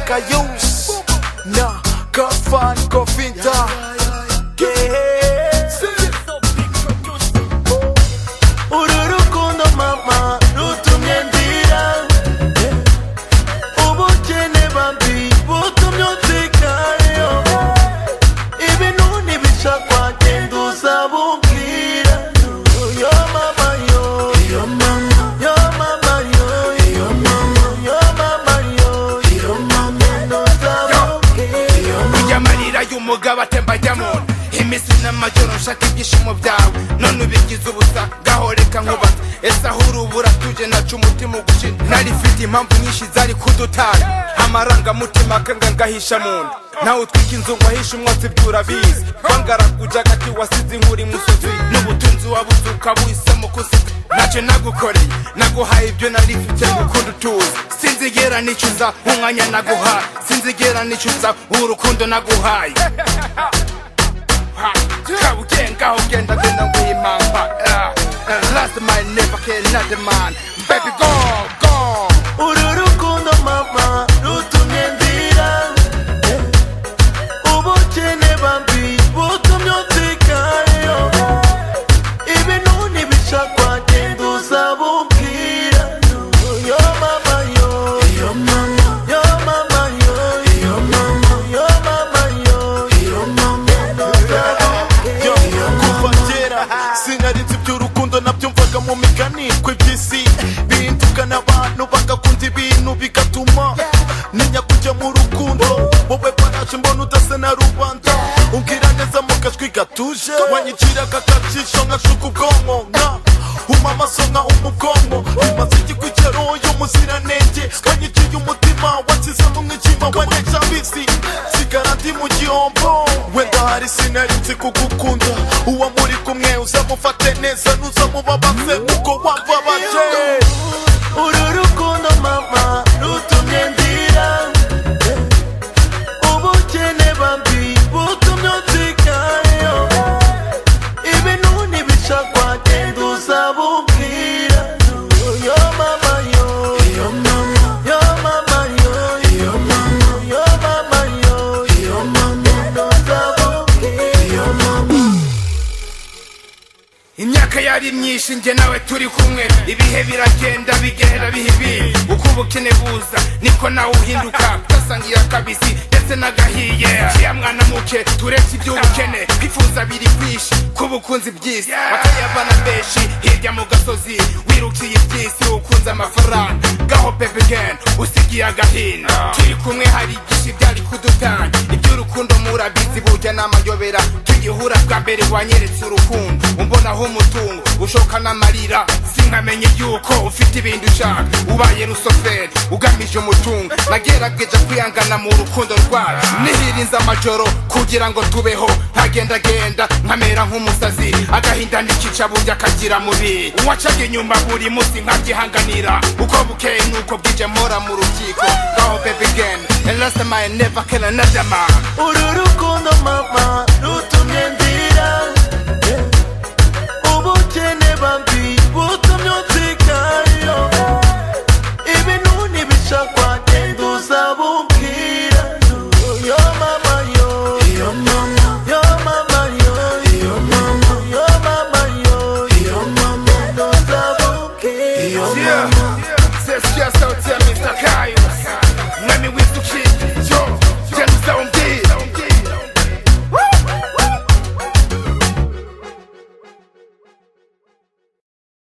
Kayus na Kafan Kofinta Ururukundo mama rutumye ndira ubukene bambi butumye unsikayo ibintu ntibishakwa genda uzabubwira yo mama yo yo mama yo mama yo yo mama yo mama yo yo mama ntuzabubwira Uyamarira y'umugabo atemba ajya mu nda imisi n'amajoro nshaka ibyishimo byawe none ubigize ubusa gahoreka nkubata ese aho urubura tuje naca umutima ugushira narifite impamvu nyinshi zari kudutana amarangamutima akanga ngahisha mu nda nawe utwika inzu ngo ahishe umwotsi by'urabizi wangaraguja agati wasize inkuri musozi n'ubutunzi wabuze ukabuhisemo kusiga ntacyo nagukoreye naguhaye ibyo narifite gukunda utuzi sinzigera nicuza umwanya naguhaye sinzigera nicuza urukundo naguhaye Kabugenga ugenda genda nguhimamba last man never kill another man baby go go Ururukundo mama rutumye ndira ubukene bambi butumye unsikayo ibintu ntibishakwa genda uzabubwira yo mama yo yo mama yo mama yo yo mama yo mama yo yo mama ntuzabubwira kuva kera sinarinzi iby'urukundo nabyumvaga mu migani kw'iby'isi bihindukana abantu bagakunda ibintu bigatuma ntinya kujya mu rukundo wowe paraje mbona udasa na rubanda umbwira neza mu kajwi gatuje wanyigiraga akajisho nkashuka ubwonko uma amaso nka umubwonko bimaze igikwigero y'umuziranenge wanyigiye umutima wakiza n'umwijima wanesha bisi sigara ndi mu gihombo wenda hari sinarinzi kugukunda uwo muri kumwe uzamufate neza ntuzamubabaze kuko wambabaje Ururukundo mama rutumye ndira ubukene bambi butumye unsikayo ibintu ntibishakwa genda uzabubwira yo mama yo yo mama yo mama yo yo mama yo mama yo yo mama ntuzabubwira yo mama Imyaka yari myinshi njye nawe turi kumwe ibihe biragenda bigera bihibi uko ubukene buza niko nawe uhinduka utasangira kabisi ndetse n'agahiye ya mwana muke turetse iby'ubukene kwifuza biri kwishi kubukunzi by'isi bakayabana benshi hirya mu gasozi wirukiye iby'isi ukunze amafaranga gaho baby again usigiye agahinda turi kumwe hari ibyinshi byari kudutanya iby'urukundo murabizi burya n'amayobera tugihura bwa mbere wanyeretse urukundo umbonaho umutungo ushoka n'amarira sinkamenye yuko ufite ibindi ushaka ubaye rusoferi ugamije umutungo nagerageje kwihangana mu rukundo rwacu nihirinze amajoro kugira ngo tubeho nkagendagenda nkamera nk'umusazi agahinda n'ikica burya akagira mubi wacaga inyuma buri munsi nkabyihanganira uko bukeye nuko bwije mpora mu rukiko ngaho baby again and last time I never kill another man Ururukundo mama rutumye ndira ubukene bambi butumye unsikayo ibintu ntibishakwa